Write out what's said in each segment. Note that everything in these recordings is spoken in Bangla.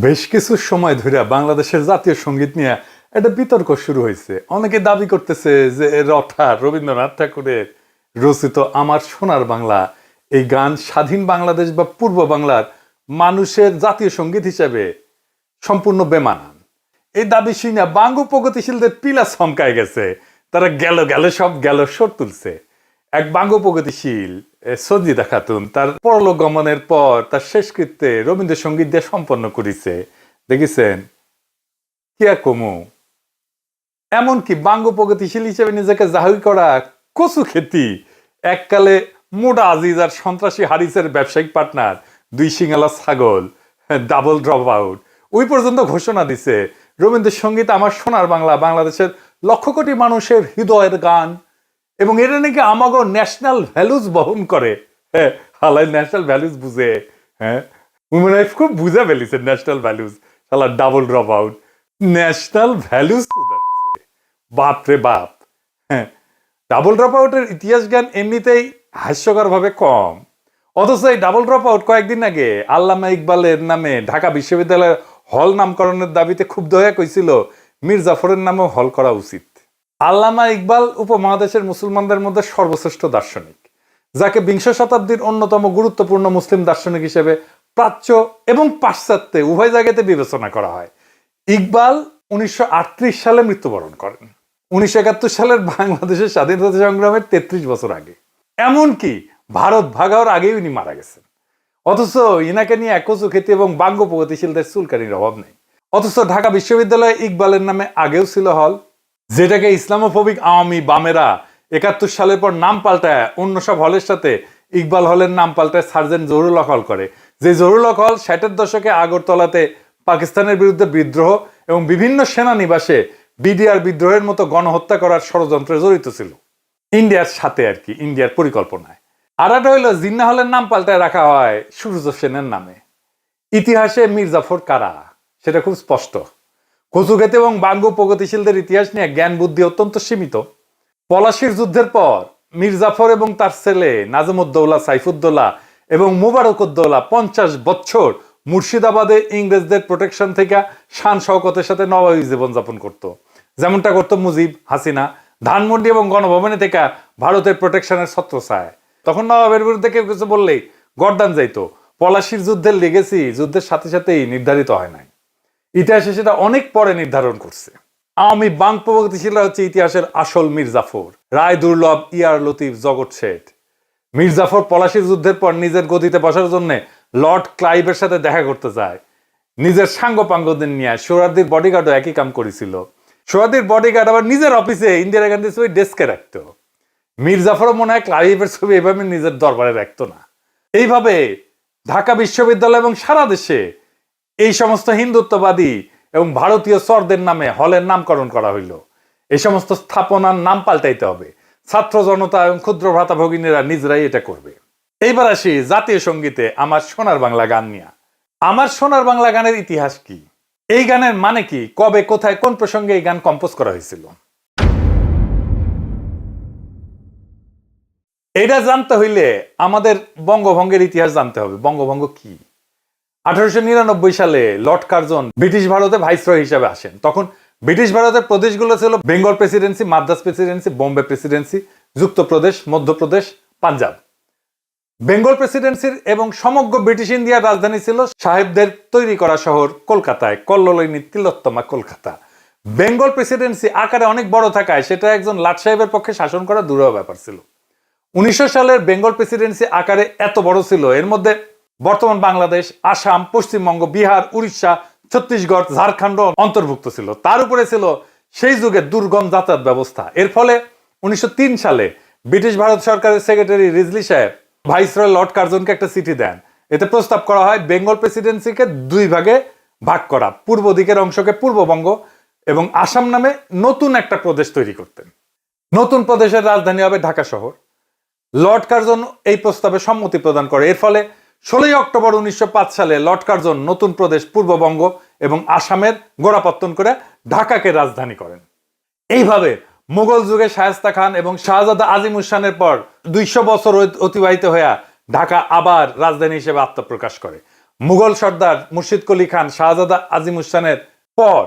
বেশ কিছু সময় ধরে বাংলাদেশের জাতীয় সঙ্গীত নিয়ে একটা বিতর্ক শুরু হয়েছে। অনেকে দাবি করতেছে যে রবীন্দ্রনাথ ঠাকুরের রচিত আমার সোনার বাংলা এই গান স্বাধীন বাংলাদেশ বা পূর্ব বাংলার মানুষের জাতীয় সঙ্গীত হিসেবে সম্পূর্ণ বেমানান। এই দাবি শুনে বাঙ্গু প্রগতিশীলদের পিলা চমকায় গেছে। তারা গেল গেল সব গেল সর তুলছে। এক বাঙ্গু প্রগতিশীল সঞ্জিদা খাতুন তার পরলোক গমনের পর তার শেষকৃত্যে রবীন্দ্রসঙ্গীত দিয়ে সম্পন্ন করেছে। দেখেছেন কি আর কমু। এমনকি বাঙ্গু প্রগতিশীল হিসেবে নিজেকে জাহির করা কচু খেতি এককালে মোডা আজিজ আর সন্ত্রাসী হারিসের ব্যবসায়িক পার্টনার দুই সিঙ্গালা ছাগল ডাবল ড্রপ আউট ওই পর্যন্ত ঘোষণা দিছে রবীন্দ্রসঙ্গীত আমার সোনার বাংলা বাংলাদেশের লক্ষ কোটি মানুষের হৃদয়ের গান এবং এটা নাকি আমাগো ন্যাশনাল ভ্যালুজ বহন করে। হ্যাঁ, হালাই ন্যাশনাল ভ্যালুজ বুঝে। হ্যাঁ, উইমেন লাইফ খুব বুঝে ফেলিছে ন্যাশনাল ভ্যালুজ। শালা double drop out national values বাপ রে বাপ। হ্যাঁ, ডাবল ড্রপ আউটের ইতিহাস জ্ঞান এমনিতেই হাস্যকর ভাবে কম, অথচ এই ডাবল ড্রপ আউট কয়েকদিন আগে আল্লামা ইকবালের নামে ঢাকা বিশ্ববিদ্যালয়ের হল নামকরণের দাবিতে খুব দয়া কইছিল মীর জাফরের নামেও হল করা উচিত। আল্লামা ইকবাল উপমহাদেশের মুসলমানদের মধ্যে সর্বশ্রেষ্ঠ দার্শনিক, যাকে বিংশ শতাব্দীর অন্যতম গুরুত্বপূর্ণ মুসলিম দার্শনিক হিসেবে প্রাচ্য এবং পাশ্চাত্যে উভয় জায়গাতে বিবেচনা করা হয়। ইকবাল 1938 সালে মৃত্যুবরণ করেন, 1971 সালের বাংলাদেশের স্বাধীনতা সংগ্রামের 33 বছর আগে। এমনকি ভারত ভাগ হওয়ার আগেই উনি মারা গেছেন। অথচ ইনাকে নিয়ে একচু খ্যাতি এবং বাঙ্গু প্রগতিশীলদের চুলকানির অভাব নেই। অথচ ঢাকা বিশ্ববিদ্যালয়ে ইকবালের নামে আগেও ছিল হল, যেটাকে ইসলামোফোবিক আওয়ামী বামেরা 71 সালের পর নাম পাল্টায় অন্য সব হলের সাথে ইকবাল হলের নাম পাল্টায় সার্জেন্ট জহুরুল হক হল করে। যে জহুরুল হক হল 60-এর দশকে আগরতলাতে পাকিস্তানের বিরুদ্ধে বিদ্রোহ এবং বিভিন্ন সেনানিবাসে বিডিআর বিদ্রোহের মতো গণহত্যা করার ষড়যন্ত্রে জড়িত ছিল, ইন্ডিয়ার সাথে আর কি, ইন্ডিয়ার পরিকল্পনায়। আর একটা হইল জিন্না হলের নাম পাল্টায় রাখা হয় সূর্য সেনের নামে। ইতিহাসে মীর জাফর কারা সেটা খুব স্পষ্ট। কচুক্ষেতে এবং বাঙ্গু প্রগতিশীলদের ইতিহাস নিয়ে জ্ঞান বুদ্ধি অত্যন্ত সীমিত। পলাশির যুদ্ধের পর মীর জাফর এবং তার ছেলে নাজমুদ্দৌলা, সাইফুদ্দৌলা এবং মুবারকউদ্দৌলা 50 বছর মুর্শিদাবাদে ইংরেজদের প্রোটেকশন থেকে শান শওকতের সাথে নবাবী জীবনযাপন করত, যেমনটা করতো মুজিব, হাসিনা। ধানমন্ডি এবং গণভবনে থেকে ভারতের প্রোটেকশনের ছত্রছায়। তখন নবাবের বিরুদ্ধে কেউ কিছু বললেই গর্দান যাইতো। পলাশির যুদ্ধের লেগেসি যুদ্ধের সাথে সাথেই নির্ধারিত হয় নাই, ইতিহাসে সেটা অনেক পরে নির্ধারণ করছে। আওয়ামী বাং প্রগতিশীলরা হচ্ছে ইতিহাসের আসল মীর জাফর, রায় দুর্লভ, ইয়ার লতিফ, জগৎ শেঠ। মীর জাফর পলাশির যুদ্ধের পর নিজের গদিতে বসার জন্য লর্ড ক্লাইভের সাথে দেখা করতে যায়। নিজের সাঙ্গপাঙ্গদের নিয়ে সোহরাওয়ার্দীর বডিগার্ডও একই কাম করেছিল। সোহরাওয়ার্দীর বডিগার্ড আবার নিজের অফিসে ইন্দিরা গান্ধীর ছবি ডেস্কে রাখতো। মীর জাফরও মনে হয় ক্লাইভের ছবি এভাবে নিজের দরবারে রাখতো না। এইভাবে ঢাকা বিশ্ববিদ্যালয় এবং সারা দেশে এই সমস্ত হিন্দুত্ববাদী এবং ভারতীয় চরদের নামে হলের নামকরণ করা হইল। এই সমস্ত স্থাপনার নাম পাল্টাইতে হবে। ছাত্র জনতা এবং ক্ষুদ্র ভ্রাতা ভগিনীরা নিজেরাই এটা করবে। এইবার আসি জাতীয় সঙ্গীতে আমার সোনার বাংলা গান নিয়ে। আমার সোনার বাংলা গানের ইতিহাস কি, এই গানের মানে কি, কবে, কোথায়, কোন প্রসঙ্গে এই গান কম্পোজ করা হয়েছিল, এটা জানতে হইলে আমাদের বঙ্গভঙ্গের ইতিহাস জানতে হবে। বঙ্গভঙ্গ কি? 1899 সালে লর্ড কার্জন ব্রিটিশ ভারতে ভাইসরয় হিসেবে আসেন। তখন ব্রিটিশ ভারতের প্রদেশগুলো ছিল Bengal presidency, Madras presidency, Bombay presidency, Yuktapradesh, Madhya Pradesh, Punjab. Bengal প্রেসিডেন্সির এবং সমগ্র ব্রিটিশ ইন্ডিয়ার রাজধানী ছিল সাহেবদের তৈরি করা শহর কলকাতায়, কল্লোলিনী তিলোত্তমা কলকাতা। বেঙ্গল প্রেসিডেন্সি আকারে অনেক বড় থাকায় সেটা একজন লাট সাহেবের পক্ষে শাসন করা দুরূহ ব্যাপার ছিল। 1900 সালের বেঙ্গল প্রেসিডেন্সি আকারে এত বড় ছিল, এর মধ্যে বর্তমান বাংলাদেশ, আসাম, পশ্চিমবঙ্গ, বিহার, উড়িষ্যা, ছত্তিশগড়, ঝাড়খণ্ড অন্তর্ভুক্ত ছিল। তার উপরে ছিল সেই যুগে দুর্গম যাতায়াত ব্যবস্থা। এর ফলে 1903 সালে ব্রিটিশ ভারত সরকারের সেক্রেটারি রিজলি সাহেব ভাইসরয় লর্ড কার্জনকে একটা চিঠি দেন। এতে প্রস্তাব করা হয় বেঙ্গল প্রেসিডেন্সিকে দুই ভাগে ভাগ করা, পূর্ব দিকের অংশকে পূর্ববঙ্গ এবং আসাম নামে নতুন একটা প্রদেশ তৈরি করতেন। নতুন প্রদেশের রাজধানী হবে ঢাকা শহর। লর্ড কার্জন এই প্রস্তাবে সম্মতি প্রদান করে। এর ফলে 16 অক্টোবর 1905 সালে লর্ড কার্জন নতুন প্রদেশ পূর্ববঙ্গ এবং আসামের গোড়াপত্তন করে ঢাকাকে রাজধানী করেন। এইভাবে মুঘল যুগে শায়েস্তা খান এবং শাহজাদা আজিম উসানের পর 200 বছর অতিবাহিত হয়ে ঢাকা আবার রাজধানী হিসেবে আত্মপ্রকাশ করে। মুঘল সর্দার মুর্শিদ কুলি খান শাহজাদা আজিমুসানের পর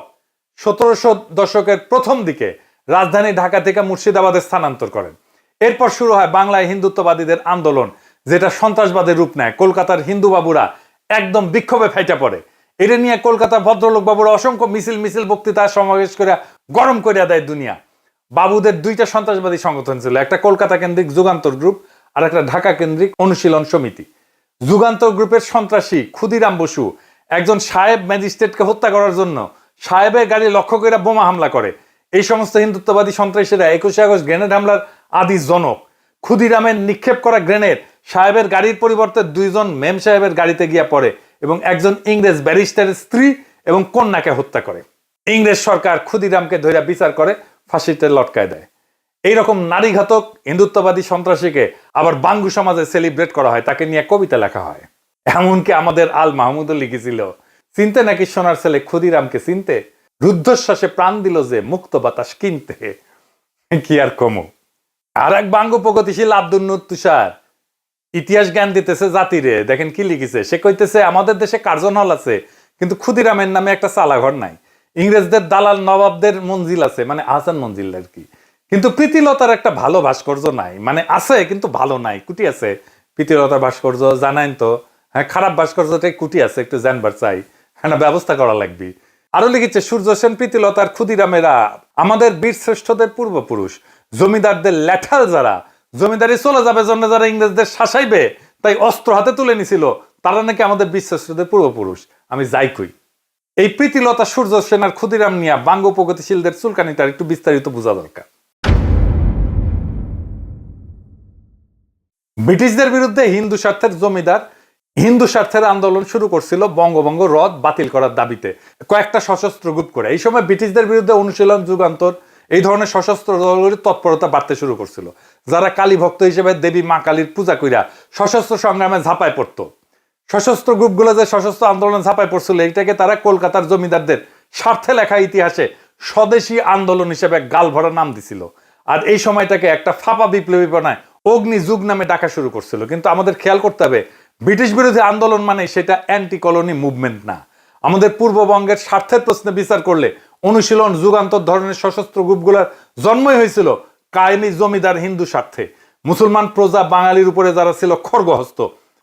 1700 দশকের প্রথম দিকে রাজধানী ঢাকা থেকে মুর্শিদাবাদে স্থানান্তর করেন। এরপর শুরু হয় বাংলায় হিন্দুত্ববাদীদের আন্দোলন, যেটা সন্ত্রাসবাদের রূপ নেয়। কলকাতার হিন্দু বাবুরা একদম বিক্ষোভে ফেটে পড়ে। এটা নিয়ে কলকাতার ভদ্রলোক বাবুরা অসংখ্য মিছিল বক্তৃতা সমাবেশ করে গরম করিয়া দেয় দুনিয়া। বাবুদের দুইটা সন্ত্রাসবাদী সংগঠন ছিল, একটা কলকাতা কেন্দ্রিক যুগান্তর গ্রুপ আর একটা ঢাকা কেন্দ্রিক অনুশীলন সমিতি। যুগান্তর গ্রুপের সন্ত্রাসী ক্ষুদিরাম বসু একজন সাহেব ম্যাজিস্ট্রেটকে হত্যা করার জন্য সাহেবের গাড়ি লক্ষ্য করে বোমা হামলা করে। এই সমস্ত হিন্দুত্ববাদী সন্ত্রাসীরা 21শে আগস্ট গ্রেনেড হামলার আদি জনক। ক্ষুদিরামের নিক্ষেপ করা গ্রেনেড সাহেবের গাড়ির পরিবর্তে দুইজন মেম সাহেবের গাড়িতে গিয়া পড়ে এবং একজন ইংরেজ ব্যারিস্টারের স্ত্রী এবং কন্যাকে হত্যা করে। ইংরেজ সরকার ক্ষুদিরামকে ধরে বিচার করে ফাঁসিতে লটকায় দেয়। এইরকম নারীঘাতক হিন্দুত্ববাদী সন্ত্রাসীকে আবার বাঙ্গু সমাজে সেলিব্রেট করা হয়, তাকে নিয়ে কবিতা লেখা হয়। এমনকি আমাদের আল মাহমুদও লিখেছিল, চিনতে নাকি সোনার ছেলে ক্ষুদিরামকে চিনতে, রুদ্ধশ্বাসে প্রাণ দিল যে মুক্ত বাতাস কিনতে। কি আর কমু। আর এক বাঙ্গু প্রগতিশীল আব্দুল নূর তুষার ইতিহাস জ্ঞান দিতেছে জাতিরে। দেখেন কি লিখেছে, সে কইতেছে আমাদের দেশে কার্জন হল আছে, কিন্তু ক্ষুদিরামের নামে একটা চালাঘর নাই। ইংরেজদের দালাল নবাবদের মঞ্জিল আছে, মানে আহসান মঞ্জিল আর কি, কিন্তু প্রীতিলতার একটা ভালো ভাস্কর্য নাই। মানে আছে কিন্তু ভালো নাই, কুটি আছে। প্রীতিলতার ভাস্কর্য জানাইন তো, হ্যাঁ খারাপ ভাস্কর্যটাই কুটি আছে, একটু জানবার চাই, হ্যাঁ ব্যবস্থা করা লাগবে। আরো লিখেছে সূর্য সেন, প্রীতিলতার, ক্ষুদিরামেরা আমাদের বীর শ্রেষ্ঠদের পূর্বপুরুষ। জমিদারদের ল্যাঠাল যারা, জমিদারি চলে যাবে জন্য যারা ইংরেজদের শাসাইবে তাই অস্ত্র হাতে তুলে নিছিল, তারা নাকি আমাদের বীর শ্রেষ্ঠদের পূর্বপুরুষ। আমি যাই কই, এই প্রীতিলতা, সূর্য সেন আর ক্ষুদিরাম নিয়া বাঙ্গু প্রগতিশীলদের চুলকানিটা একটু বিস্তারিত বোঝা দরকার। ব্রিটিশদের বিরুদ্ধে হিন্দু স্বার্থের জমিদার হিন্দু স্বার্থের আন্দোলন শুরু করছিল বঙ্গভঙ্গ রদ বাতিল করার দাবিতে কয়েকটা সশস্ত্র গ্রুপ করে। এই সময় ব্রিটিশদের বিরুদ্ধে অনুশীলন, যুগান্তর এই ধরনের সশস্ত্র দলগুলির তৎপরতা বাড়তে শুরু করছিল, যারা কালী ভক্ত হিসেবে দেবী মা কালীর পূজা কইরা সশস্ত্র সংগ্রামে ঝাঁপায় পড়ত। সশস্ত্র গ্রুপগুলো যে সশস্ত্র আন্দোলনে ঝাঁপায় পড়ছিল, এইটাকে তারা কলকাতার জমিদারদের স্বার্থে লেখা ইতিহাসে স্বদেশী আন্দোলন হিসেবে গাল ভরা নাম দিছিল। আর এই সময়টাকে একটা ফাঁপা বিপ্লবী বানায় অগ্নি যুগ নামে ডাকা শুরু করছিল। কিন্তু আমাদের খেয়াল করতে হবে, ব্রিটিশ বিরোধী আন্দোলন মানে সেটা অ্যান্টি কলোনি মুভমেন্ট না। আমাদের পূর্ববঙ্গের স্বার্থের প্রশ্নে বিচার করলে অনুশীলন, যুগান্তর ধরনের সশস্ত্র গ্রুপগুলোর জন্মই হয়েছিল কায়েমি জমিদার হিন্দু স্বার্থে। মুসলমান প্রজা বাঙালির উপরে যারা ছিল খড়গহস্ত,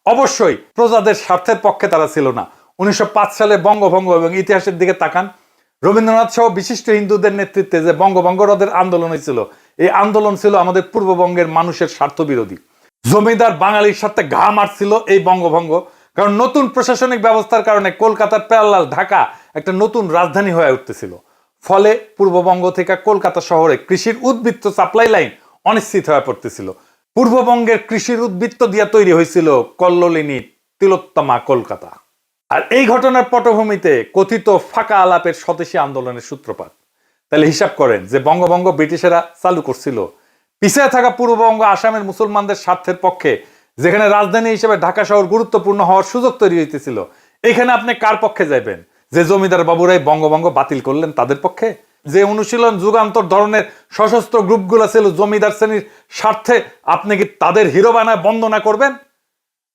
অবশ্যই প্রজাদের স্বার্থের পক্ষে তারা ছিল না। 1905 সালে বঙ্গভঙ্গ এবং ইতিহাসের দিকে তাকান, রবীন্দ্রনাথ সহ বিশিষ্ট হিন্দুদের নেতৃত্বে যে বঙ্গভঙ্গ রদের আন্দোলন হয়েছিল, এই আন্দোলন ছিল আমাদের পূর্ববঙ্গের মানুষের স্বার্থ বিরোধী। জমিদার বাঙালির সাথে ঘা মারছিল এই বঙ্গভঙ্গ, কারণ নতুন প্রশাসনিক ব্যবস্থার কারণে কলকাতার প্যারালাল ঢাকা একটা নতুন রাজধানী হয়ে উঠতেছিল। ফলে পূর্ববঙ্গ থেকে কলকাতা শহরে কৃষির উদ্বৃত্ত সাপ্লাই লাইন অনিশ্চিত হয়ে পড়তেছিল। পূর্ববঙ্গের কৃষির উদ্বৃত্ত দিয়া তৈরি হয়েছিল কল্লোলিনী তিলোত্তমা কলকাতা। আর এই ঘটনার পটভূমিতে কথিত ফাঁকা আলাপের স্বদেশী আন্দোলনের সূত্রপাত। তাহলে হিসাব করেন যে বঙ্গভঙ্গ ব্রিটিশেরা চালু করছিল, পিছিয়ে থাকা পূর্ববঙ্গ আসামের মুসলমানদের স্বার্থের পক্ষে, যেখানে রাজধানী হিসেবে ঢাকা শহর গুরুত্বপূর্ণ হওয়ার সুযোগ তৈরি হইতেছিল। এখানে আপনি কার পক্ষে যাইবেন? যে জমিদার বাবুরাই বঙ্গভঙ্গ বাতিল করলেন তাদের পক্ষে? যে অনুশীলন, যুগান্তর ধরনের সশস্ত্র গ্রুপগুলো ছিল জমিদার শ্রেণীর স্বার্থে, আপনি কি তাদের হিরো বানায় বন্দনা করবেন?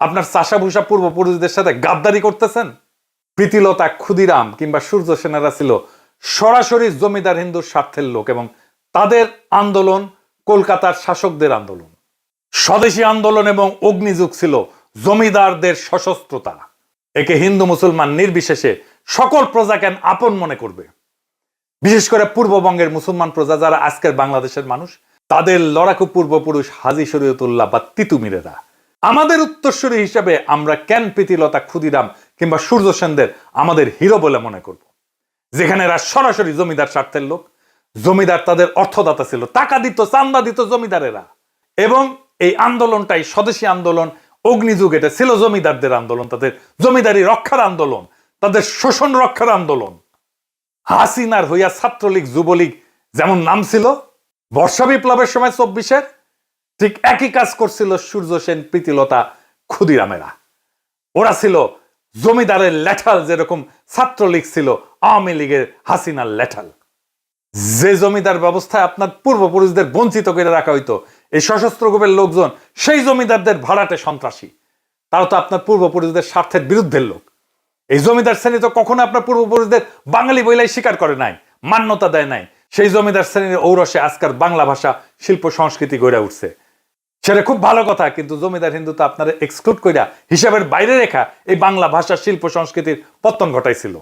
আপনার চাষাভূষা পূর্বপুরুষদের সাথে গাদ্দারি করতেছেন? প্রীতিলতা, ক্ষুদিরাম কিংবা সূর্য সেনারা ছিল সরাসরি জমিদার হিন্দুর স্বার্থের লোক, এবং তাদের আন্দোলন কলকাতার শাসকদের আন্দোলন। স্বদেশী আন্দোলন এবং অগ্নিযুগ ছিল জমিদারদের সশস্ত্রতা। একে হিন্দু মুসলমান নির্বিশেষে সকল প্রজাকে আপন মনে করবে। বিশেষ করে পূর্ববঙ্গের মুসলমান প্রজা যারা আজকের বাংলাদেশের মানুষ, তাদের লড়াকু পূর্বপুরুষ হাজী শরীয়তুল্লাহ বা তিতুমিরেরা। আমাদের উত্তরসূরি হিসেবে আমরা কেন প্রীতিলতা, ক্ষুদিরাম কিংবা সূর্য সেনদের আমাদের হিরো বলে মনে করব, যেখানে এরা সরাসরি জমিদার স্বার্থের লোক? জমিদার তাদের অর্থদাতা ছিল, টাকা দিত, চান্দা দিত জমিদারেরা। এবং এই আন্দোলনটাই স্বদেশী আন্দোলন, অগ্নিযুগ, এটা ছিল জমিদারদের আন্দোলন, তাদের জমিদারি রক্ষার আন্দোলন, তাদের শোষণ রক্ষার আন্দোলন। হাসিনার হইয়া ছাত্রলীগ, যুবলীগ যেমন নাম ছিল বর্ষা বিপ্লবের সময় 24-এর, ঠিক একই কাজ করছিল সূর্য সেন, প্রীতিলতা, ক্ষুদিরামেরা। ওরা ছিল জমিদারের ল্যাঠাল, যেরকম ছাত্রলীগ ছিল আওয়ামী লীগের হাসিনার ল্যাঠাল। যে জমিদার ব্যবস্থায় আপনার পূর্বপুরুষদের বঞ্চিত করে রাখা হইতো, এই সশস্ত্র গ্রুপের লোকজন সেই জমিদারদের ভাড়াটে সন্ত্রাসী। তারা তো আপনার পূর্বপুরুষদের স্বার্থের বিরুদ্ধের লোক। এই জমিদার শ্রেণী তো কখনো আপনার পূর্বপুরুষদের বাঙালি বইলাই স্বীকার করে নাই, মান্যতা দেয় নাই। সেই জমিদার শ্রেণীর ঔরসে আজকাল বাংলা ভাষা শিল্প সংস্কৃতি গড়ে উঠছে, সেটা খুব ভালো কথা। কিন্তু জমিদার হিন্দু তো আপনারা এক্সক্লুড কইরা হিসাবের বাইরে রেখা এই বাংলা ভাষা শিল্প সংস্কৃতির পতন ঘটাইছিল।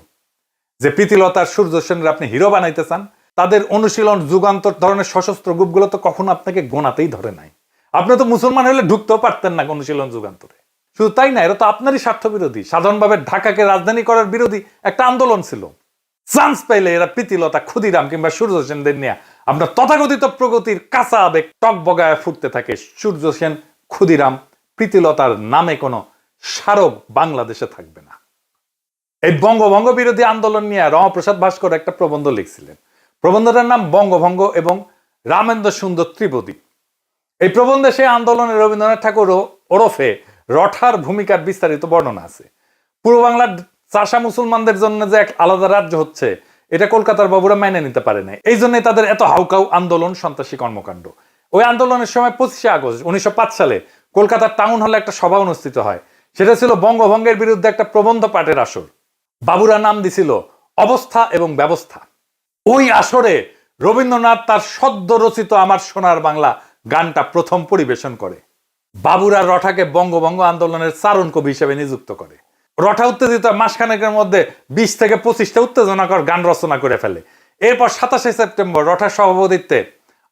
যে প্রীতিলতার সূর্য সেনের আপনি হিরো বানাইতে চান, তাদের অনুশীলন যুগান্তর ধরনের সশস্ত্র গ্রুপগুলো তো কখনো আপনাকে গোনাতেই ধরে নাই। আপনি তো মুসলমান হলে ঢুকতেও পারতেন না অনুশীলন যুগান্তরে। শুধু তাই না, এরা তো আপনারই স্বার্থ বিরোধী, সাধারণভাবে ঢাকাকে রাজধানী করার বিরোধী একটা আন্দোলন ছিল। চান্স পাইলে এরা প্রীতিলতা, ক্ষুদিরাম কিংবা সূর্য সেনদের নিয়ে আপনার তথাকথিত প্রগতির কাঁচা আবেগ টক বগায় ফুটতে থাকে। সূর্য সেন, ক্ষুদিরাম, প্রীতিলতার নামে কোনো স্মারক বাংলাদেশে থাকবে না। এই বঙ্গভঙ্গ বিরোধী আন্দোলন নিয়ে রমাপ্রসাদ ভাস্কর একটা প্রবন্ধ লিখছিলেন। প্রবন্ধটার নাম বঙ্গভঙ্গ এবং রামেন্দ্র সুন্দর ত্রিবেদী। এই প্রবন্ধে সে আন্দোলনে রবীন্দ্রনাথ ঠাকুর ওরফে রঠার ভূমিকার বিস্তারিত বর্ণনা আছে। পূর্ব বাংলার চাষা মুসলমানদের জন্য যে এক আলাদা রাজ্য হচ্ছে, এটা কলকাতার বাবুরা মেনে নিতে পারে না। এই জন্যই তাদের এত হাউকাউ আন্দোলন, সন্ত্রাসী কর্মকাণ্ড। ওই আন্দোলনের সময় 25শে আগস্ট 1905 সালে কলকাতার টাউন হলে একটা সভা অনুষ্ঠিত হয়। সেটা ছিল বঙ্গভঙ্গের বিরুদ্ধে একটা প্রবন্ধ পাঠের আসর। বাবুরা নাম দিছিল অবস্থা এবং ব্যবস্থা। ওই আসরে রবীন্দ্রনাথ তার সদ্য রচিত আমার সোনার বাংলা গানটা প্রথম পরিবেশন করে। বাবুরা রঠাকে বঙ্গভঙ্গ আন্দোলনের চারণ কবি হিসেবে নিযুক্ত করে। রঠা উত্তেজিত মাসখানেকের মধ্যে 20 থেকে 25টা উত্তেজনাকর গান রচনা করে ফেলে। এরপর 27শে সেপ্টেম্বর রঠার সভাপতিত্বে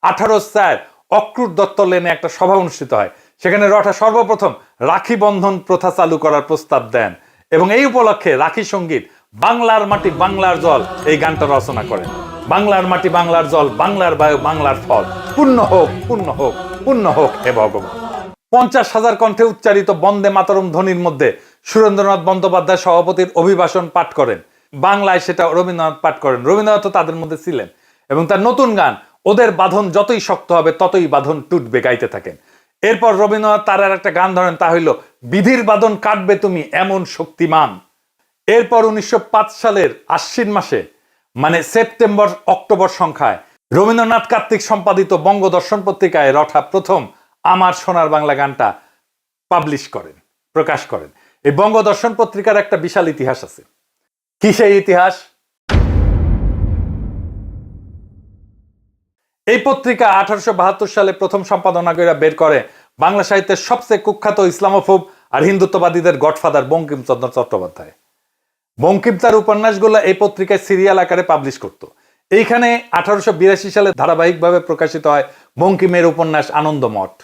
18/4 অক্রুর দত্ত লেনে একটা সভা অনুষ্ঠিত হয়। সেখানে রঠা সর্বপ্রথম রাখি বন্ধন প্রথা চালু করার প্রস্তাব দেন এবং এই উপলক্ষে রাখি সঙ্গীত বাংলার মাটি বাংলার জল এই গানটা রচনা করেন। বাংলার মাটি বাংলার জল, বাংলার বায়ু বাংলার ফল, পূর্ণ হোক পূর্ণ হোক পূর্ণ হোক হে ভগবান। 50,000 কণ্ঠে উচ্চারিত বন্দে মাতরম ধ্বনির মধ্যে সুরেন্দ্রনাথ বন্দ্যোপাধ্যায় সভাপতির অভিভাষণ পাঠ করেন। বাংলায় সেটা রবীন্দ্রনাথ পাঠ করেন। রবীন্দ্রনাথ তাদের মধ্যে ছিলেন এবং তার নতুন গান ওদের বাঁধন যতই শক্ত হবে ততই বাঁধন টুটবে গাইতে থাকেন। এরপর রবীন্দ্রনাথ তার আর একটা গান ধরেন, তা হইল বিধির বাঁধন কাটবে তুমি এমন শক্তিমান। এরপর 1905 সালের আশ্বিন মাসে, মানে সেপ্টেম্বর অক্টোবর সংখ্যায়, রবীন্দ্রনাথ কার্তিক সম্পাদিত বঙ্গদর্শন পত্রিকায় রঠা প্রথম আমার সোনার বাংলা গানটা পাবলিশ করেন, প্রকাশ করেন। এই বঙ্গদর্শন পত্রিকার একটা বিশাল ইতিহাস আছে। কি সেই ইতিহাস? এই পত্রিকা 1872 সালে প্রথম সম্পাদনা করে বের করে বাংলা সাহিত্যের সবচেয়ে কুখ্যাত ইসলামোফোব আর হিন্দুত্ববাদীদের গডফাদার বঙ্কিমচন্দ্র চট্টোপাধ্যায়। বঙ্কিম তার উপন্যাসগুলো এই পত্রিকায় সিরিয়াল আকারে পাবলিশ করত। এইখানে 1882 সালে ধারাবাহিকভাবে প্রকাশিত হয় বঙ্কিমের উপন্যাস আনন্দমঠ।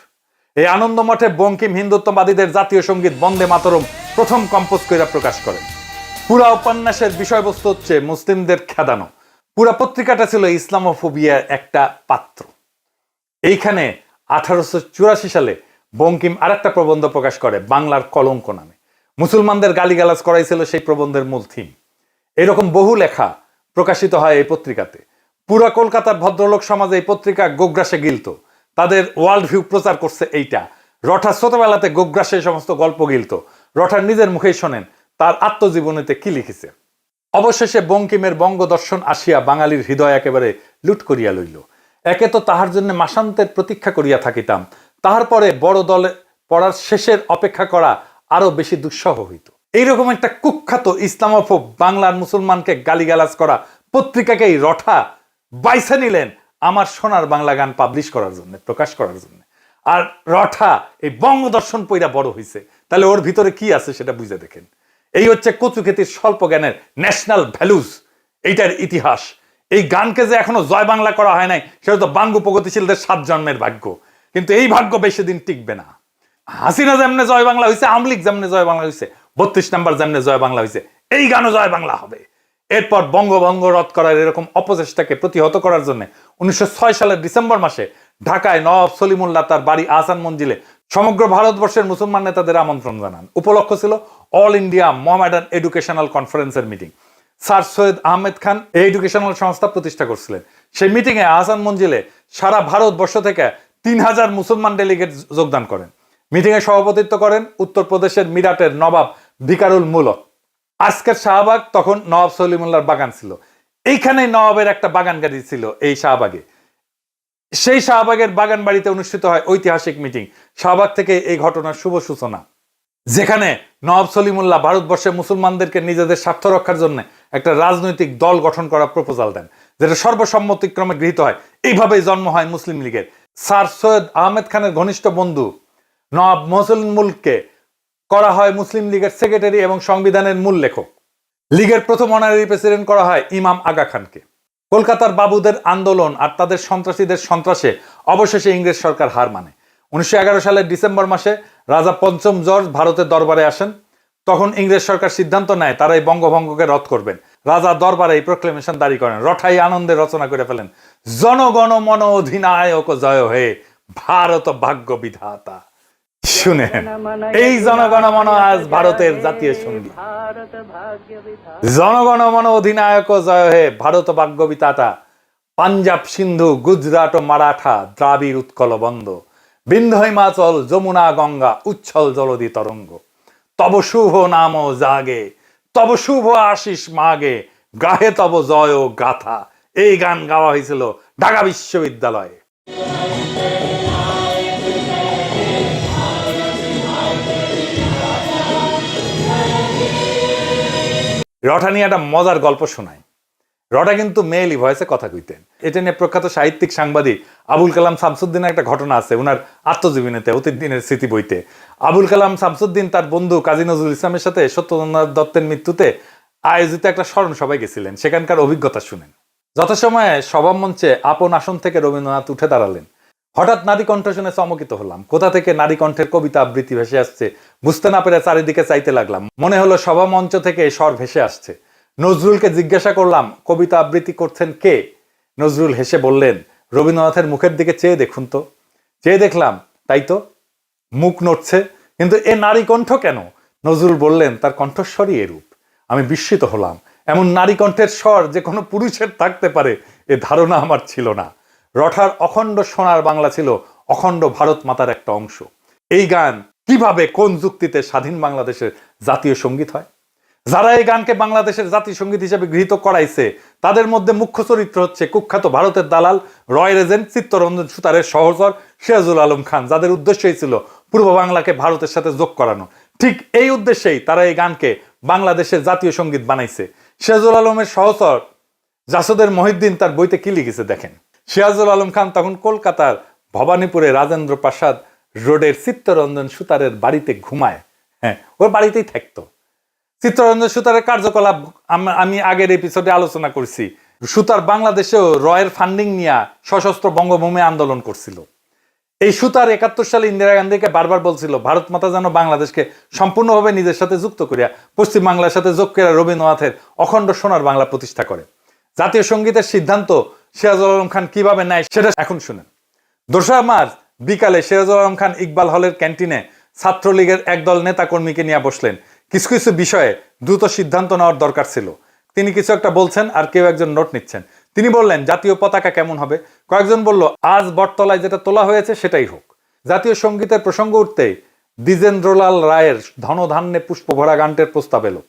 এই আনন্দমঠে বঙ্কিম হিন্দুত্ববাদীদের জাতীয় সঙ্গীত বন্দে মাতরম প্রথম কম্পোজ করে প্রকাশ করেন। পুরা উপন্যাসের বিষয়বস্তু হচ্ছে মুসলিমদের খেদানো। পুরা পত্রিকাটা ছিল ইসলামোফোবিয়ার একটা পাত্র। এইখানে 1884 সালে বঙ্কিম আরেকটা প্রবন্ধ প্রকাশ করে বাংলার কলঙ্ক নামে। মুসলমানদের গালিগালাজ করাইছিল সেই প্রবন্ধের মূল থিম। এরকম বহু লেখা প্রকাশিত হয় এই পত্রিকাতে। পুরা কলকাতার ভদ্রলোক সমাজে এই পত্রিকা গোগ্রাসে গিলত। তাদের ওয়ার্ল্ড ভিউ প্রচার করছে এইটা। রঠা ছোটবেলাতে গোগ্রাসে সমস্ত গল্প গিলত। রঠার নিজের মুখেই শোনেন তার আত্মজীবনীতে কি লিখেছে। অবশেষে বঙ্কিমের বঙ্গদর্শন আসিয়া বাঙালির হৃদয় একেবারে লুট করিয়া লইল। একে তো তাহার জন্য মাসান্তের প্রতীক্ষা করিয়া থাকিতাম, তাহার পরে বড় দলে পড়ার শেষের অপেক্ষা করা আরো বেশি দুঃসহ হইত। এইরকম একটা কুখ্যাত ইসলামোফোব বাংলার মুসলমানকে গালিগালাজ করা পত্রিকাকেই রঠা বাইছে নিলেন আমার সোনার বাংলা গান পাবলিশ করার জন্য, প্রকাশ করার জন্য। আর রঠা এই বঙ্গদর্শন পইরা বড় হইছে, তাহলে ওর ভিতরে কি আছে সেটা বুঝে দেখেন। এই হচ্ছে কচুক্ষেতির স্বল্প জ্ঞানের ন্যাশনাল ভ্যালুজ, এইটার ইতিহাস। এই গানকে যে এখনো জয় বাংলা করা হয় নাই, সেটা তো বাঙ্গু প্রগতিশীলদের 7 জন্মের ভাগ্য। কিন্তু এই ভাগ্য বেশি দিন টিকবে না। হাসিনা যেমনে জয় বাংলা হয়েছে, আমলিক যেমনে জয় বাংলা হয়েছে, 32 নম্বর যেমনে জয় বাংলা হয়েছে, এই গানও জয় বাংলা হবে। এরপর বঙ্গভঙ্গ রদ করার এরকম অপচেষ্টাকে প্রতিহত করার জন্য 1906 সালের ডিসেম্বর মাসে ঢাকায় নওয়াব সলিমুল্লাহ তার বাড়ি আহসান মঞ্জিলে সমগ্র ভারতবর্ষের মুসলমান নেতাদের আমন্ত্রণ জানান। উপলক্ষ ছিল অল ইন্ডিয়া মোহামেডান এডুকেশনাল কনফারেন্সের মিটিং। স্যার সৈয়দ আহমেদ খান এই এডুকেশনাল সংস্থা প্রতিষ্ঠা করছিলেন। সেই মিটিংয়ে আহসান মঞ্জিলে সারা ভারতবর্ষ থেকে 3000 মুসলমান ডেলিগেট যোগদান করেন। মিটিংয়ে সভাপতিত্ব করেন উত্তরপ্রদেশের মিরাটের নবাব ভিকারুল মুলক। আজকের শাহবাগ তখন নওয়াব সলিমুল্লাহর বাগান ছিল। এইখানেই নওয়াবের একটা বাগান গাড়ি ছিল এই শাহবাগে। সেই শাহবাগের বাগান বাড়িতে অনুষ্ঠিত হয় ঐতিহাসিক মিটিং। শাহবাগ থেকে এই ঘটনার শুভ সূচনা। যেখানে নওয়াব সলিমুল্লাহ ভারতবর্ষে মুসলমানদেরকে নিজেদের স্বার্থ রক্ষার জন্য একটা রাজনৈতিক দল গঠন করার প্রপোজাল দেন, যেটা সর্বসম্মতিক্রমে গৃহীত হয়। এইভাবেই জন্ম হয় মুসলিম লীগের। স্যার সৈয়দ আহমেদ খানের ঘনিষ্ঠ বন্ধু নওয়াব মহসিন মুলককে করা হয় মুসলিম লীগের সেক্রেটারি এবং সংবিধানের মূল লেখক। লীগের প্রথম অনারারি প্রেসিডেন্ট করা হয় ইমাম আগা খানকে। কলকাতার বাবুদের আন্দোলন আর তাদের সন্ত্রাসীদের সন্ত্রাসে অবশেষে ইংরেজ সরকার হার মানে। 1911 সালের ডিসেম্বর মাসে রাজা পঞ্চম জর্জ ভারতের দরবারে আসেন। তখন ইংরেজ সরকার সিদ্ধান্ত নেয় তারা এই বঙ্গভঙ্গকে রদ করবেন। রাজা দরবারে এই প্রক্লেমেশন জারি করেন। রঠাই আনন্দে রচনা করে ফেলেন, জনগণ মন অধিনায়ক জয় হে, ভারত ভাগ্য বিধাতা। শুনেন, এই জনগণ মন আজ ভারতের জাতীয় সঙ্গীত। জনগণ মন অধিনায়ক জয় হে, ভারত ভাগ্য বিধাতা। পাঞ্জাব সিন্ধু গুজরাট ও মারাঠা দ্রাবিড় উৎকল বন্ধ, বিন্ধ্য হিমাচল যমুনা গঙ্গা উচ্ছল জলদি তরঙ্গ। তব শুভ নাম জাগে, তব শুভ আশিস মাগে, গাহে তব জয় গাথা। এই গান গাওয়া হয়েছিল ঢাকা বিশ্ববিদ্যালয়ে। রটা নিয়ে একটা মজার গল্প শোনায়। রটা কিন্তু মেয়েলি ভয়েসে কথা কইতেন। এটা নিয়ে প্রখ্যাত সাহিত্যিক সাংবাদিক আবুল কালাম শামসুদ্দিনের একটা ঘটনা আছে উনার আত্মজীবনীতে, অতীত দিনের স্মৃতি বইতে। আবুল কালাম শামসুদ্দিন তার বন্ধু কাজী নজরুল ইসলামের সাথে সত্যেন্দ্রনাথ দত্তের মৃত্যুতে আয়োজিত একটা স্মরণ সভায় গেছিলেন। সেখানকার অভিজ্ঞতা শুনেন। যথাসময়ে সভা মঞ্চে আপন আসন থেকে রবীন্দ্রনাথ উঠে দাঁড়ালেন। হঠাৎ নারী কণ্ঠ শুনে চমকিত হলাম। কোথা থেকে নারী কণ্ঠের কবিতা আবৃত্তি ভেসে আসছে বুঝতে না পেরে চারিদিকে চাইতে লাগলাম। মনে হলো সভা মঞ্চ থেকে স্বর ভেসে আসছে। নজরুলকে জিজ্ঞাসা করলাম, কবিতা আবৃত্তি করছেন কে? নজরুল হেসে বললেন, রবীন্দ্রনাথের মুখের দিকে চেয়ে দেখুন তো। চেয়ে দেখলাম, তাই তো, মুখ নড়ছে, কিন্তু এ নারী কণ্ঠ কেন? নজরুল বললেন, তার কণ্ঠস্বরই এরূপ। আমি বিস্মিত হলাম। এমন নারী কণ্ঠের স্বর যে কোনো পুরুষের থাকতে পারে এ ধারণা আমার ছিল না। রঠার অখণ্ড সোনার বাংলা ছিল অখণ্ড ভারত মাতার একটা অংশ। এই গান কিভাবে কোন যুক্তিতে স্বাধীন বাংলাদেশের জাতীয় সঙ্গীত হয়? যারা এই গানকে বাংলাদেশের জাতীয় সঙ্গীত হিসেবে গৃহীত করাইছে তাদের মধ্যে মুখ্য চরিত্র হচ্ছে কুখ্যাত ভারতের দালাল রয়্যাল এজেন্ট চিত্তরঞ্জন সুতারের সহচর সিরাজুল আলম খান, যাদের উদ্দেশ্যই ছিল পূর্ব বাংলাকে ভারতের সাথে যোগ করানো। ঠিক এই উদ্দেশ্যেই তারা এই গানকে বাংলাদেশের জাতীয় সঙ্গীত বানাইছে। সিরাজুল আলমের সহচর জাসদের মহিউদ্দিন তার বইতে কি লিখেছে দেখেন। সিরাজুল আলম খান তখন কলকাতার ভবানীপুরে রাজেন্দ্র প্রাসাদ রোডের চিত্তরঞ্জন সুতারের বাড়িতে ঘুমায়। হ্যাঁ, ওর বাড়িতেই থাকতো। চিত্তরঞ্জন সুতারের কার্যকলাপ আমি আগের এপিসোডে আলোচনা করছি। সুতার বাংলাদেশেও রয়ের ফান্ডিং নিয়ে সশস্ত্র বঙ্গভূমি আন্দোলন করছিল। এই সুতার 71 সালে ইন্দিরা গান্ধীকে বারবার বলছিল ভারত মাতা যেন বাংলাদেশকে সম্পূর্ণভাবে নিজের সাথে যুক্ত করিয়া পশ্চিম বাংলার সাথে যোগ করিয়া রবীন্দ্রনাথের অখণ্ড সোনার বাংলা প্রতিষ্ঠা করে। জাতীয় সঙ্গীতের সিদ্ধান্ত সিরাজুল আলম খান কিভাবে নেয় সেটা এখন শুনেন। 2 মার্চ বিকালে সিরাজুল আলম খান ইকবাল হলের ক্যান্টিনে ছাত্রলীগের একদল নেতা কর্মীকে নিয়ে বসলেন। কিছু কিছু বিষয়ে দ্রুত সিদ্ধান্ত নেওয়ার দরকার ছিল। তিনি কিছু একটা বলছেন আর কেউ একজন নোট নিচ্ছেন। তিনি বললেন, জাতীয় পতাকা কেমন হবে? কয়েকজন বলল, আজ বটতলায় যেটা তোলা হয়েছে সেটাই হোক। জাতীয় সঙ্গীতের প্রসঙ্গ উঠতেই দ্বিজেন্দ্রলাল রায়ের ধনধান্যে পুষ্প ভরা গানটির প্রস্তাব এলো।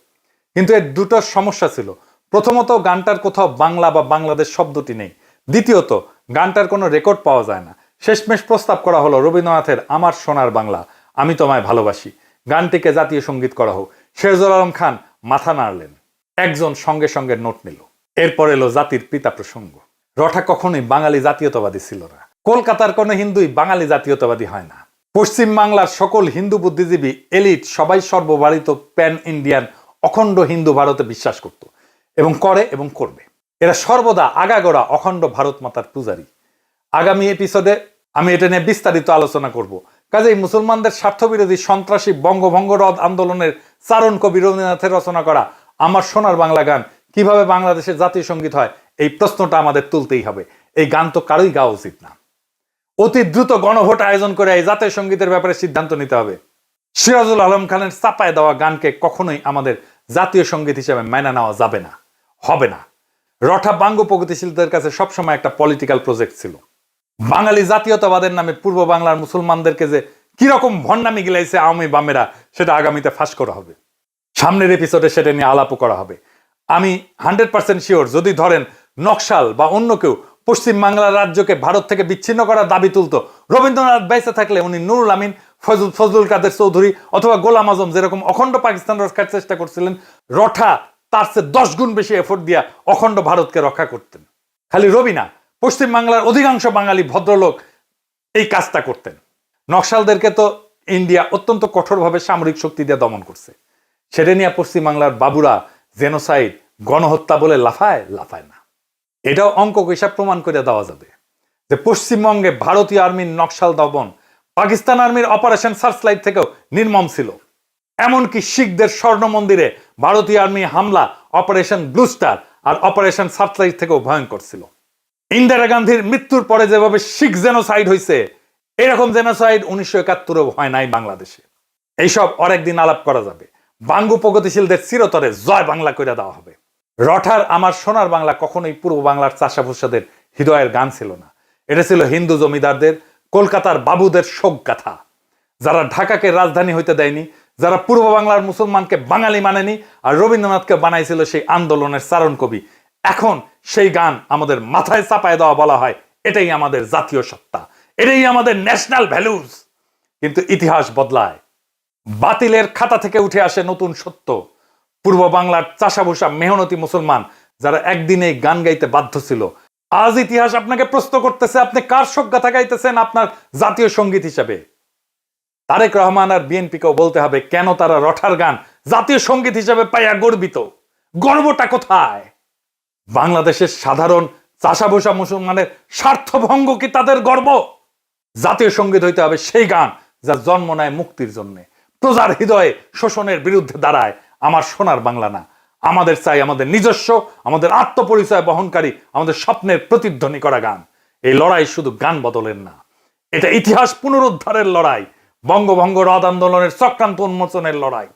কিন্তু এর দুটো সমস্যা ছিল। প্রথমত, গানটার কোথাও বাংলা বা বাংলাদেশ শব্দটি নেই। দ্বিতীয়ত, গানটার কোনো রেকর্ড পাওয়া যায় না। শেষমেশ প্রস্তাব করা হলো রবীন্দ্রনাথের আমার সোনার বাংলা, আমি তোমায় ভালোবাসি গানটিকে জাতীয় সঙ্গীত করা হোক। সিরাজুল আলম খান মাথা নাড়লেন। একজন সঙ্গে সঙ্গে নোট নিল। এরপর এলো জাতির পিতা প্রসঙ্গ। রঠা কখনোই বাঙালি জাতীয়তাবাদী ছিল না। কলকাতার কোনো হিন্দুই বাঙালি জাতীয়তাবাদী হয় না। পশ্চিম বাংলার সকল হিন্দু বুদ্ধিজীবী এলিট সবাই সর্বভারত প্যান ইন্ডিয়ান অখণ্ড হিন্দু ভারতে বিশ্বাস করত এবং করে এবং করবে। এরা সর্বদা আগাগোড়া অখণ্ড ভারত মাতার পূজারী। আগামী এপিসোডে আমি এটা নিয়ে বিস্তারিত আলোচনা করব। কাজেই মুসলমানদের স্বার্থবিরোধী সন্ত্রাসী বঙ্গভঙ্গ রদ আন্দোলনের চারণ কবি রবীন্দ্রনাথের রচনা করা আমার সোনার বাংলা গান কিভাবে বাংলাদেশের জাতীয় সঙ্গীত হয়, এই প্রশ্নটা আমাদের তুলতেই হবে। এই গান তো কারোই গাওয়া উচিত না। অতি দ্রুত গণভোট আয়োজন করে এই জাতীয় সঙ্গীতের ব্যাপারে সিদ্ধান্ত নিতে হবে। সিরাজুল আলম খানের চাপায় দেওয়া গানকে কখনোই আমাদের জাতীয় সঙ্গীত হিসেবে মেনে নেওয়া যাবে না, হবে না। রঠা বাঙ্গ প্রগতিশীলদের কাছে সবসময় একটা পলিটিক্যাল প্রজেক্ট ছিল। বাঙালি জাতীয়তাবাদের নামে পূর্ব বাংলার মুসলমানদেরকে যে কিরকম ভণ্ডামি গিলাইছে আওয়ামী বামেরা, সেটা আগামীতে ফাঁস করা হবে। সামনের এপিসোডে সেটা নিয়ে আলাপও করা হবে। আমি 100% শিওর, যদি ধরেন নকশাল বা অন্য কেউ পশ্চিম বাংলার রাজ্যকে ভারত থেকে বিচ্ছিন্ন করার দাবি তুলতো, রবীন্দ্রনাথ বেঁচে থাকলে উনি নুরুল আমিন ফজলুল কাদের চৌধুরী অথবা গোলাম আজম যেরকম অখণ্ড পাকিস্তান রক্ষার চেষ্টা করছিলেন, রঠা তার চেয়ে 10 গুণ বেশি এফোর্ট দিয়া অখণ্ড ভারতকে রক্ষা করতেন। খালি রবি না, পশ্চিম বাংলার অধিকাংশ বাঙালি ভদ্রলোক এই কাজটা করতেন। নকশালদেরকে তো ইন্ডিয়া অত্যন্ত কঠোরভাবে সামরিক শক্তি দিয়ে দমন করছে। সেটা নিয়ে পশ্চিম বাংলার বাবুরা জেনোসাইড, গণহত্যা বলে লাফায় না। এটাও অঙ্ক হিসাব প্রমাণ করে দেওয়া যাবে যে পশ্চিমবঙ্গে ভারতীয় আর্মির নকশাল দমন পাকিস্তান আর্মির অপারেশন সার্চলাইট থেকেও নির্মম ছিল। এমনকি শিখদের স্বর্ণ মন্দিরে ভারতীয় আর্মি হামলা অপারেশন ব্লু স্টার আর অপারেশন সার্চলাইট থেকেও ভয়ঙ্কর ছিল। ইন্দিরা গান্ধীর মৃত্যুর পরে যেভাবে শিখ জেনোসাইড হয়েছে, এরকম জেনোসাইড 1971-এও হয় নাই বাংলাদেশে। এইসব অনেকদিন আলাপ করা যাবে। বাঙ্গু প্রগতিশীলদের চিরতরে জয় বাংলা করে দেওয়া হবে। রঠার আমার সোনার বাংলা কখনোই পূর্ব বাংলার চাষাভুষাদের হৃদয়ের গান ছিল না। এটা ছিল হিন্দু জমিদারদের, কলকাতার বাবুদের শোক গাথা, যারা ঢাকাকে রাজধানী হইতে দেয়নি, যারা পূর্ব বাংলার মুসলমানকে বাঙালি মানেনি, আর রবীন্দ্রনাথকে বানাইছিল সেই আন্দোলনের চারণ কবি। এখন সেই গান আমাদের মাথায় চাপায় দেওয়া বলা হয় এটাই আমাদের জাতীয় সত্তা, এটাই আমাদের ন্যাশনাল ভ্যালুজ। কিন্তু ইতিহাস বদলায়, বাতিলের খাতা থেকে উঠে আসে নতুন সত্য। পূর্ব বাংলার চাষাভুষা মেহনতি মুসলমান যারা একদিনে গান গাইতে বাধ্য ছিল, আজ ইতিহাস আপনাকে প্রশ্ন করতেছে আপনি কার শোকগাথা গাইতেছেন আপনার জাতীয় সঙ্গীত হিসেবে। তারেক রহমান আর বিএনপিকেও বলতে হবে কেন তারা রঠার গান জাতীয় সঙ্গীত হিসেবে পাইয়া গর্বিত। গর্বটা কোথায়? বাংলাদেশের সাধারণ চাষাভুষা মুসলমানের স্বার্থভঙ্গ কি তাদের গর্ব? জাতীয় সঙ্গীত হইতে হবে সেই গান যা জন্ম নেয় মুক্তির জন্য, প্রজার হৃদয়ে শোষণের বিরুদ্ধে দাঁড়ায়। আমার সোনার বাংলা না, আমাদের চাই আমাদের নিজস্ব, আমাদের আত্মপরিচয় বহনকারী, আমাদের স্বপ্নের প্রতিধ্বনি করা গান। এই লড়াই শুধু গান বদলের না, এটা ইতিহাস পুনরুদ্ধারের লড়াই, বঙ্গভঙ্গ রদ আন্দোলনের চক্রান্ত উন্মোচনের লড়াই,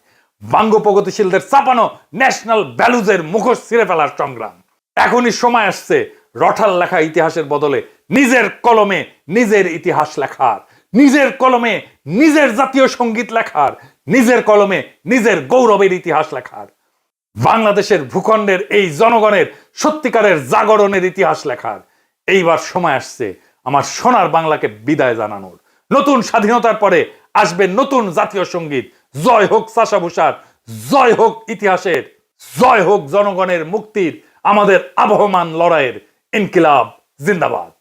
বাঙ্গ প্রগতিশীলদের চাপানো ন্যাশনাল ভ্যালুজের মুখোশ ছিঁড়ে ফেলার সংগ্রাম। এখনই সময় আসছে রঠার লেখা ইতিহাসের বদলে নিজের কলমে নিজের ইতিহাস লেখার, নিজের কলমে নিজের জাতীয় সঙ্গীত লেখার, নিজের কলমে নিজের গৌরবের ইতিহাস লেখার, বাংলাদেশের ভূখণ্ডের এই জনগণের সত্যিকারের জাগরণের ইতিহাস লেখার। এইবার সময় আসছে আমার সোনার বাংলাকে বিদায় জানানোর। নতুন স্বাধীনতার পরে আসবে নতুন জাতীয় সঙ্গীত। জয় হোক চাষাভুষার, জয় হোক ইতিহাসের, জয় হোক জনগণের মুক্তির, আমাদের আবহমান লড়াইয়ের। ইনকিলাব জিন্দাবাদ।